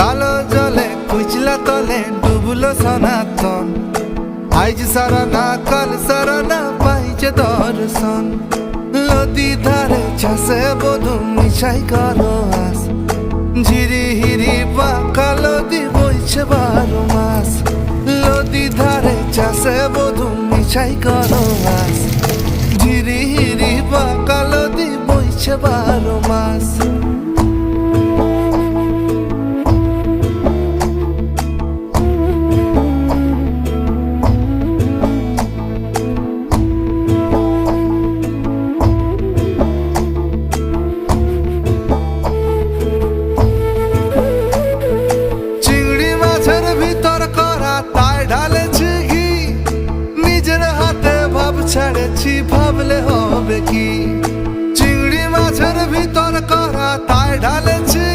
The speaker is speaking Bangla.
কালো জলে কুচলা তলে ডুবলো সনাতন। আইজ সারা না কাল সারা না পাইছে দর্শন। নদী ধারে চাষে বধু মিশাই করো আস। ঝিরি হিরি বাঁকা নদী বইছে 12 মাস। নদী ধারে চাষে বধু মিশাই করো আস। ঝিরি হিরি বাঁকা নদী বইছে 12 মাস। ছেড়েছি ভাবলে হবে কি, চিংড়ি মাছের ভিতর করা তাই ঢালেছি